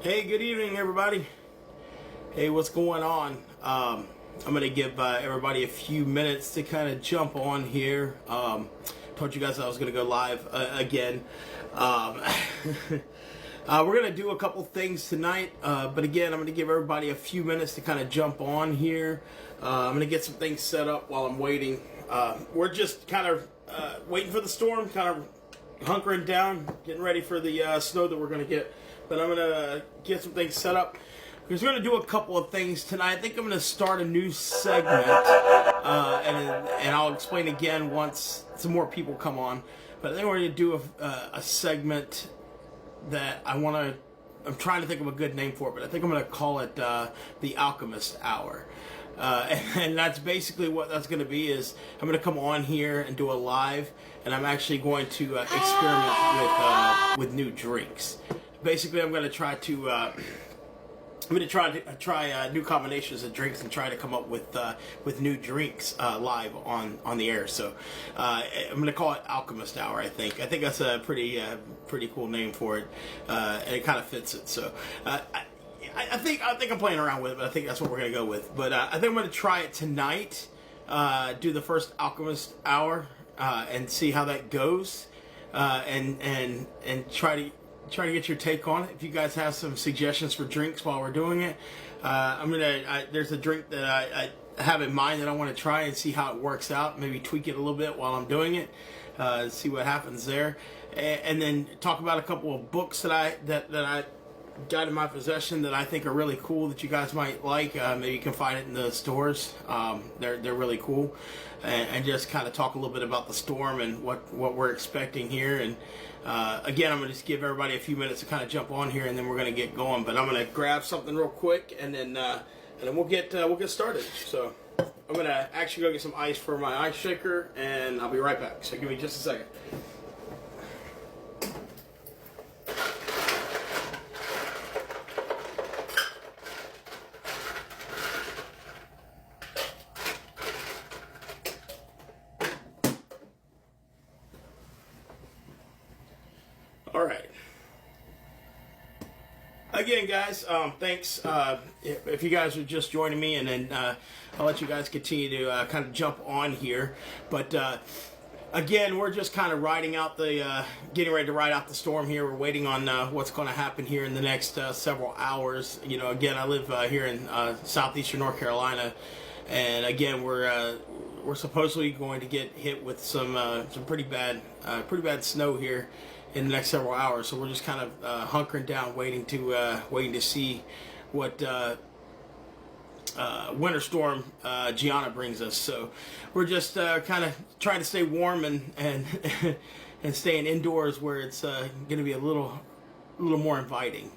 Hey, good evening, everybody. Hey, what's going on? I'm going to give everybody a few minutes to kind of jump on here. Told you guys I was going to go live again. We're going to do a couple things tonight, but again, I'm going to give everybody a few minutes to kind of jump on here. I'm going to get some things set up while I'm waiting. We're just kind of waiting for the storm, kind of hunkering down, getting ready for the snow that we're going to get. But I'm going to get some things set up. We're going to do a couple of things tonight. I think I'm going to start a new segment, and I'll explain again once some more people come on. But I think we're going to do a segment that I'm trying to think of a good name for it, but I think I'm going to call it the Alchemist Hour. And that's basically what that's going to be. Is I'm going to come on here and do a live, and I'm actually going to experiment with new drinks. Basically, I'm going to try to try new combinations of drinks and try to come up with new drinks live on the air. So I'm going to call it Alchemist Hour. I think that's a pretty cool name for it, and it kind of fits it. So. I think I'm playing around with it, but I think that's what we're gonna go with. But I think I'm gonna try it tonight. Do the first Alchemist Hour and see how that goes, and try to get your take on it. If you guys have some suggestions for drinks while we're doing it, there's a drink that I have in mind that I want to try and see how it works out. Maybe tweak it a little bit while I'm doing it, see what happens there, and then talk about a couple of books that I got in my possession that I think are really cool that you guys might like. Maybe you can find it in the stores. They're really cool, and just kind of talk a little bit about the storm and what we're expecting here. And again, I'm gonna just give everybody a few minutes to kind of jump on here, and then we're gonna get going. But I'm gonna grab something real quick, and then we'll get started. So I'm gonna actually go get some ice for my ice shaker, and I'll be right back. So give me just a second. All right. Again, guys, thanks. If you guys are just joining me, and then I'll let you guys continue to kind of jump on here. But again, we're just kind of getting ready to ride out the storm here. We're waiting on what's going to happen here in the next several hours. You know, again, I live here in southeastern North Carolina, and again, we're supposedly going to get hit with some pretty bad snow here in the next several hours. So we're just kind of hunkering down, waiting to see what winter storm Gianna brings us. So we're just kind of trying to stay warm and and staying indoors where it's going to be a little more inviting.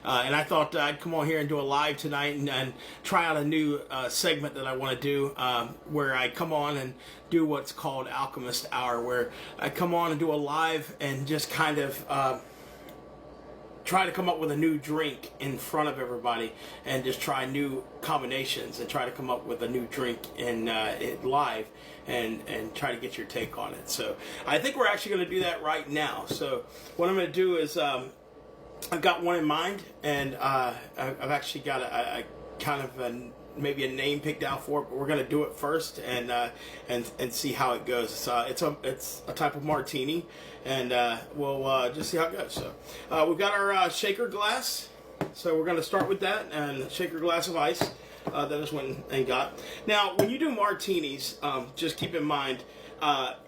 And I thought I'd come on here and do a live tonight and try out a new segment that I want to do, where I come on and do what's called Alchemist Hour, where I come on and do a live and just kind of try to come up with a new drink in front of everybody, and just try new combinations and try to come up with a new drink in live and try to get your take on it. So I think we're actually going to do that right now. So what I'm going to do is I've got one in mind, and I've actually got a kind of maybe a name picked out for it, but we're going to do it first and see how it goes. It's a type of martini, and we'll just see how it goes. So we've got our shaker glass, so we're going to start with that, and a shaker glass of ice. That is went and got. Now, when you do martinis, just keep in mind,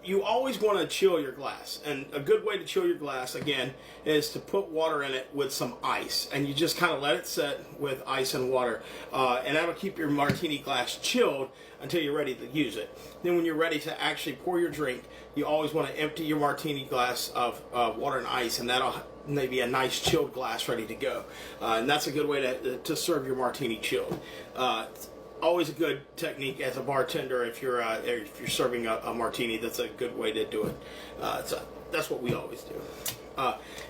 you always want to chill your glass, and a good way to chill your glass, again, is to put water in it with some ice, and you just kind of let it set with ice and water, and that'll keep your martini glass chilled until you're ready to use it. Then when you're ready to actually pour your drink, you always want to empty your martini glass of water and ice, and that'll maybe a nice chilled glass ready to go, and that's a good way to serve your martini chilled. Always a good technique as a bartender. If you're serving a martini, that's a good way to do it. So that's what we always do.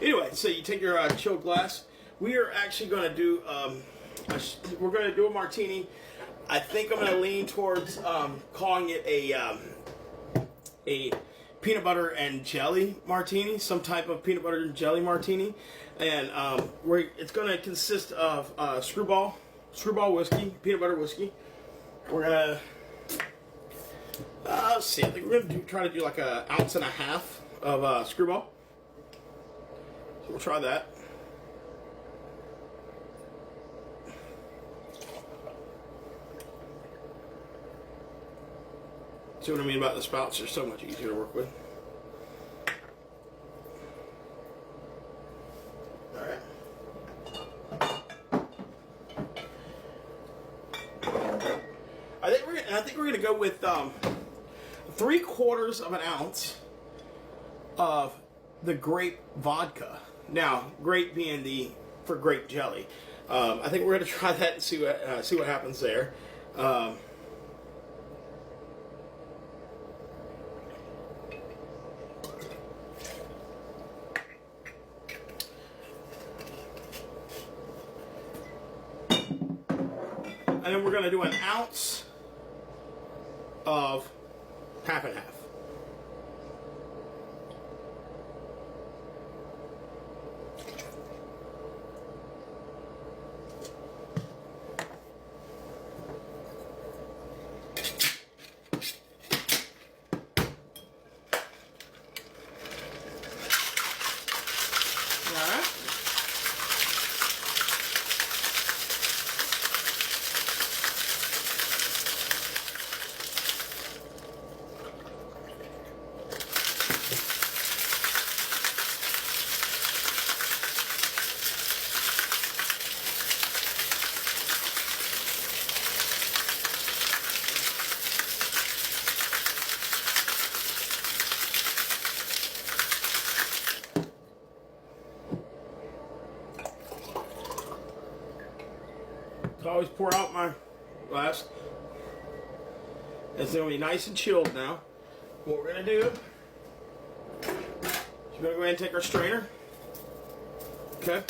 Anyway, so you take your chilled glass. We are actually going to do we're going to do a martini. I think I'm going to lean towards calling it a peanut butter and jelly martini, some type of peanut butter and jelly martini, and it's going to consist of screwball whiskey, peanut butter whiskey. We're gonna let's see. I think we're gonna try to do like an ounce and a half of screwball. So we'll try that. See what I mean about the spouts? They're so much easier to work with. All right. I think we're gonna go with 3/4 of an ounce of the grape vodka. Now, grape being for grape jelly. I think we're gonna try that and see what happens there. And then we're going to do an ounce of half and half. All right. So I always pour out my glass. It's going to be nice and chilled now. What we're going to do is we're going to go ahead and take our strainer. Okay.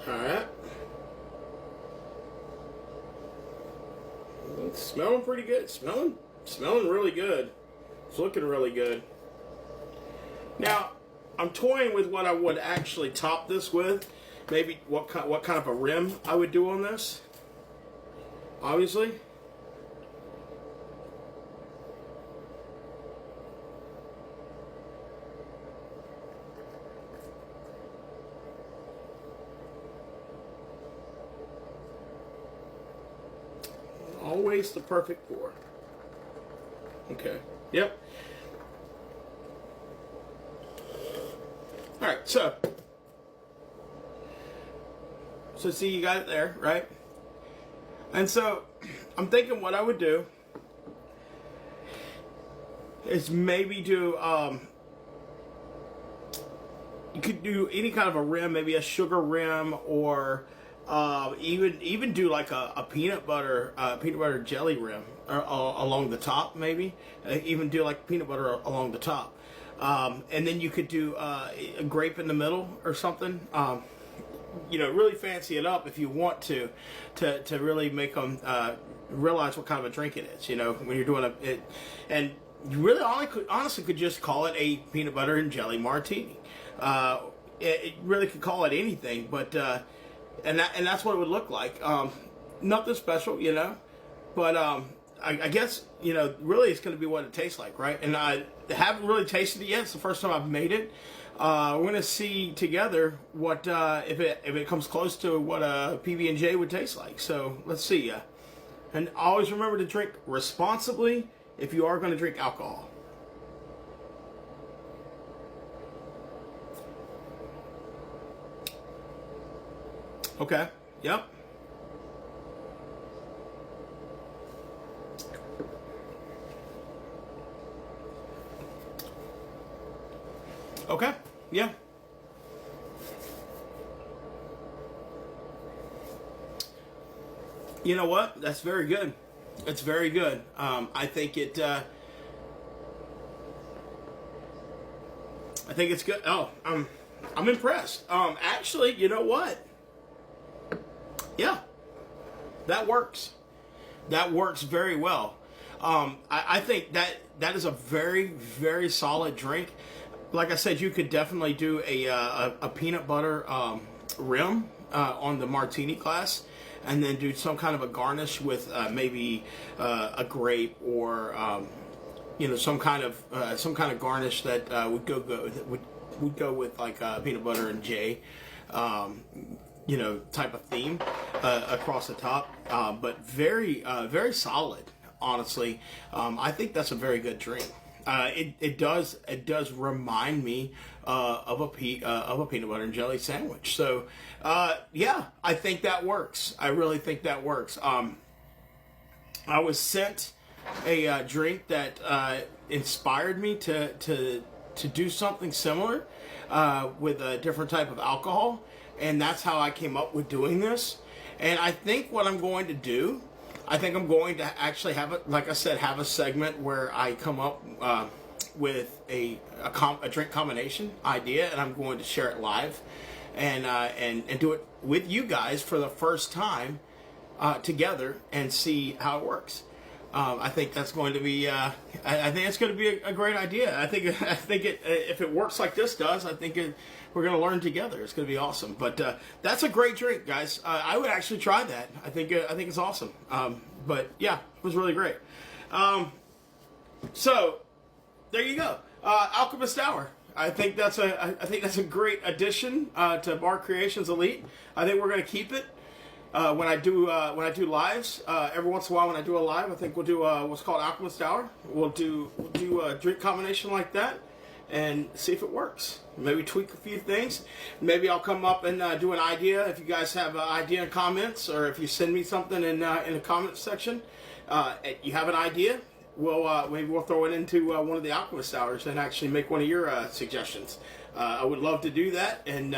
Alright. It's smelling pretty good. Smelling really good. It's looking really good. Now, I'm toying with what I would actually top this with. Maybe what kind of a rim I would do on this. Obviously. Always the perfect pour. Okay. Yep. All right. So see, you got it there, right? And so I'm thinking what I would do is maybe do you could do any kind of a rim, maybe a sugar rim, or even do like a peanut butter jelly rim along the top, maybe even do like peanut butter along the top, and then you could do a grape in the middle or something. You know, really fancy it up if you want to really make them realize what kind of a drink it is. You know, when you're doing it, and you really honestly could just call it a peanut butter and jelly martini. It really could call it anything, but and that's what it would look like. Nothing special, you know, but I guess, you know, really it's going to be what it tastes like, right? And I haven't really tasted it yet. It's the first time I've made it. We're going to see together what if it comes close to what a PB&J would taste like. So let's see. And always remember to drink responsibly if you are going to drink alcohol. Okay. Yep. Okay. Yeah. You know what? That's very good. It's very good. I think it's good. Oh, I'm impressed. Actually, you know what? Yeah, that works. That works very well. I think that is a very, very solid drink. Like I said, you could definitely do a peanut butter rim on the martini glass, and then do some kind of a garnish with maybe a grape or some kind of garnish that would go with like peanut butter and jay. Type of theme across the top, but very solid. Honestly, I think that's a very good drink. It does remind me of a peanut butter and jelly sandwich. So yeah, I think that works. I really think that works. I was sent a drink that inspired me to do something similar with a different type of alcohol. And that's how I came up with doing this. And I think what I'm going to do, I think I'm going to actually have have a segment where I come up with a drink combination idea, and I'm going to share it live, and do it with you guys for the first time together, and see how it works. I think that's going to be. I think it's going to be a great idea. I think if it works like this does, we're going to learn together. It's going to be awesome. But that's a great drink, guys. I would actually try that. I think it's awesome. But yeah, it was really great. So there you go, Alchemist Hour. I think that's a great addition to Bar Creations Elite. I think we're going to keep it. When I do lives, every once in a while when I do a live, I think we'll do what's called Alchemist Hour. We'll do a drink combination like that and see if it works. Maybe tweak a few things. Maybe I'll come up and do an idea. If you guys have an idea in comments, or if you send me something in the comments section, you have an idea, maybe we'll throw it into one of the Alchemist Hours and actually make one of your suggestions. I would love to do that and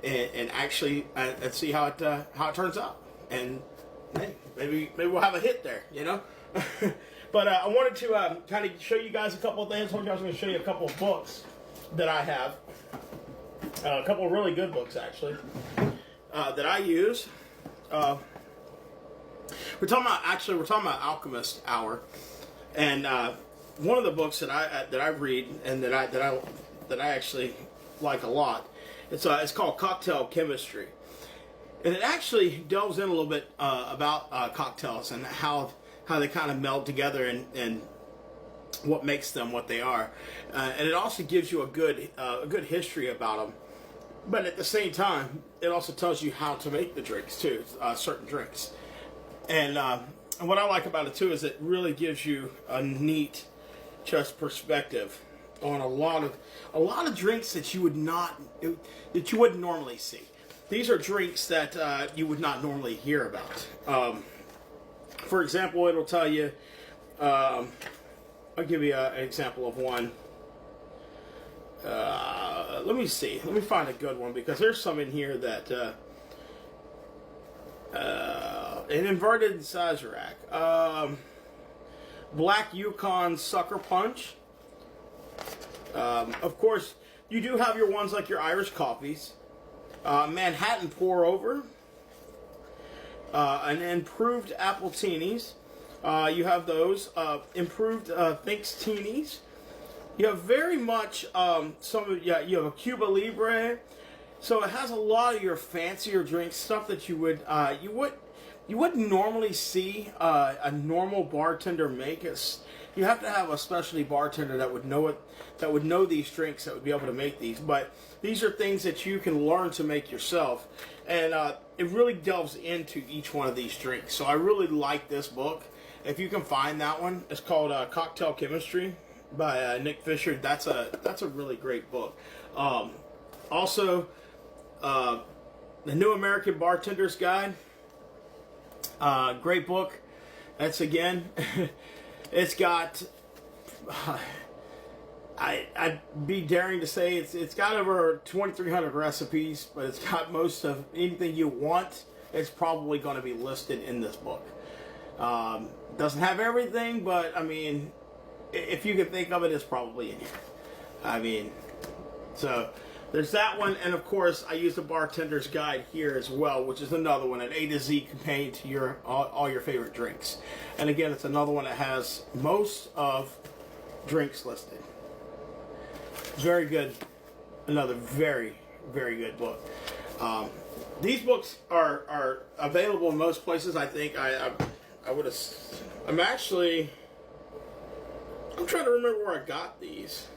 actually see how it turns out. And hey, maybe we'll have a hit there, But I wanted to kind of show you guys a couple of things. I told you I was going to show you a couple of books that I have. A couple of really good books, actually, that I use. We're talking about Alchemist Hour, and one of the books that I read and that I actually like a lot. It's called Cocktail Chemistry, and it actually delves in a little bit about cocktails and how they kind of meld together and what makes them what they are, and it also gives you a good history about them. But at the same time, it also tells you how to make the drinks too, certain drinks. And what I like about it too is it really gives you a neat, just perspective on a lot of drinks that you wouldn't normally see. These are drinks that you would not normally hear about. For example, it'll tell you. I'll give you an example of one. Let me see. Let me find a good one, because there's some in here that an inverted Sazerac, Black Yukon Sucker Punch. Of course, you do have your ones like your Irish coffees, Manhattan Pour Over, an improved Appletinis. You have those improved Thinks Teenies. You have very much you have a Cuba Libre, so it has a lot of your fancier drinks, stuff that you wouldn't normally see a normal bartender make. You have to have a specialty bartender that would know these drinks, that would be able to make these. But these are things that you can learn to make yourself, and it really delves into each one of these drinks. So I really like this book. If you can find that one, it's called Cocktail Chemistry by Nick Fisher. That's a really great book. Also, The New American Bartender's Guide. Great book. That's again, it's got. I'd be daring to say it's got over 2,300 recipes, but it's got most of anything you want. It's probably going to be listed in this book. Doesn't have everything, but I mean, if you can think of it, it's probably in here. I mean, so there's that one, and of course I use the Bartender's Guide here as well, which is another one, an A to Z companion to your all your favorite drinks. And again, it's another one that has most of drinks listed. Very good, another very, very good book. These books are available in most places. I think I would have. I'm trying to remember where I got these.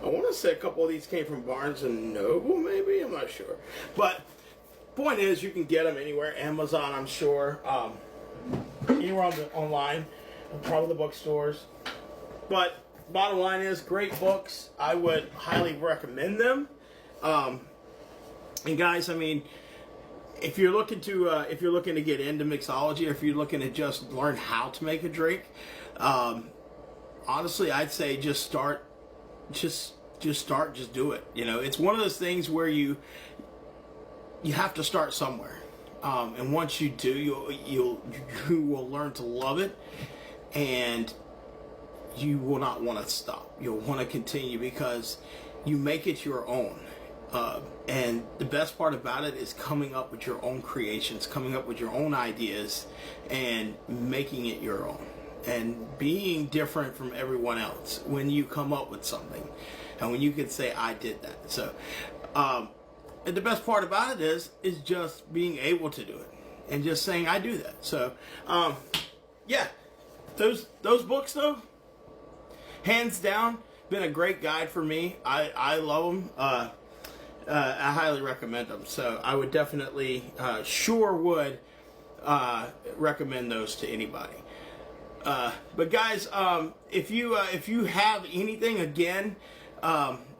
I want to say a couple of these came from Barnes and Noble, maybe. I'm not sure. But point is, you can get them anywhere. Amazon, I'm sure. Anywhere online, probably the bookstores. But bottom line is, great books. I would highly recommend them. And guys, I mean, if you're looking to get into mixology, or if you're looking to just learn how to make a drink, honestly, I'd say just start. Just do it. You know, it's one of those things where you have to start somewhere, and once you do, you will learn to love it, and you will not want to stop. You'll want to continue because you make it your own. And the best part about it is coming up with your own creations, coming up with your own ideas, and making it your own. And being different from everyone else when you come up with something, and when you can say, I did that. So, and the best part about it is just being able to do it, and just saying, I do that. So, yeah, those books though, hands down, been a great guide for me. I love them. I highly recommend them. So I would definitely, would recommend those to anybody. But guys, if you have anything, again,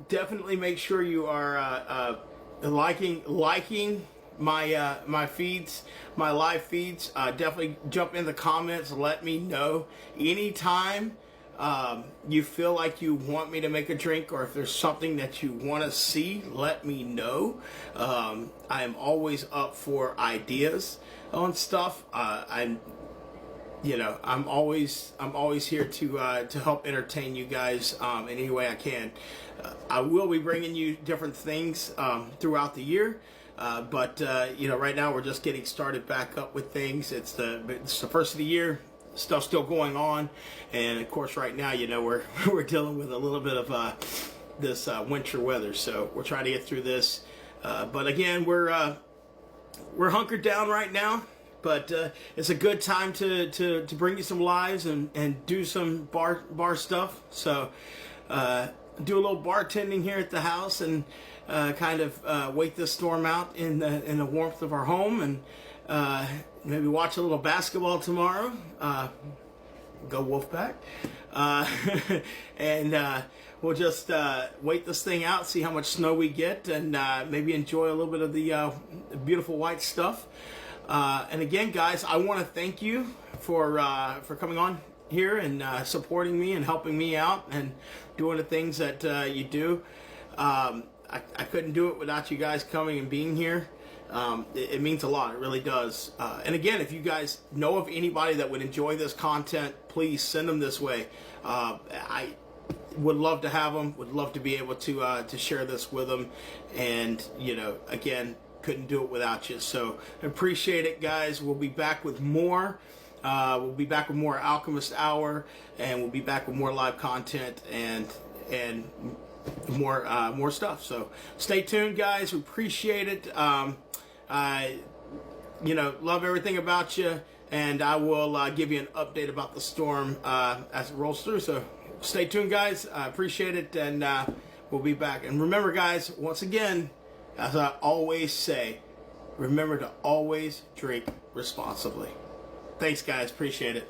definitely make sure you are liking my feeds, my live feeds. Definitely jump in the comments. Let me know anytime you feel like you want me to make a drink, or if there's something that you want to see, let me know. I am always up for ideas on stuff. I'm always here to help entertain you guys in any way I can. I will be bringing you different things throughout the year, but right now we're just getting started back up with things. It's the first of the year. Stuff's still going on, and of course right now we're dealing with a little bit of this winter weather, so we're trying to get through this. But again, we're hunkered down right now. But it's a good time to bring you some lives and do some bar stuff. So do a little bartending here at the house, and kind of wait this storm out in the warmth of our home, and maybe watch a little basketball tomorrow. Go Wolfpack. And we'll just wait this thing out, see how much snow we get, and maybe enjoy a little bit of the beautiful white stuff. And again, guys, I want to thank you for coming on here and supporting me and helping me out and doing the things that you do. I couldn't do it without you guys coming and being here. It means a lot. It really does. And again, if you guys know of anybody that would enjoy this content, please send them this way. I would love to have them. Would love to be able to share this with them. And again, couldn't do it without you. So appreciate it, guys. We'll be back with more. We'll be back with more Alchemist Hour, and we'll be back with more live content and more stuff. So stay tuned, guys. We appreciate it. I love everything about you, and I will give you an update about the storm as it rolls through. So stay tuned, guys. I appreciate it, and we'll be back. And remember, guys, once again, as I always say, remember to always drink responsibly. Thanks, guys. Appreciate it.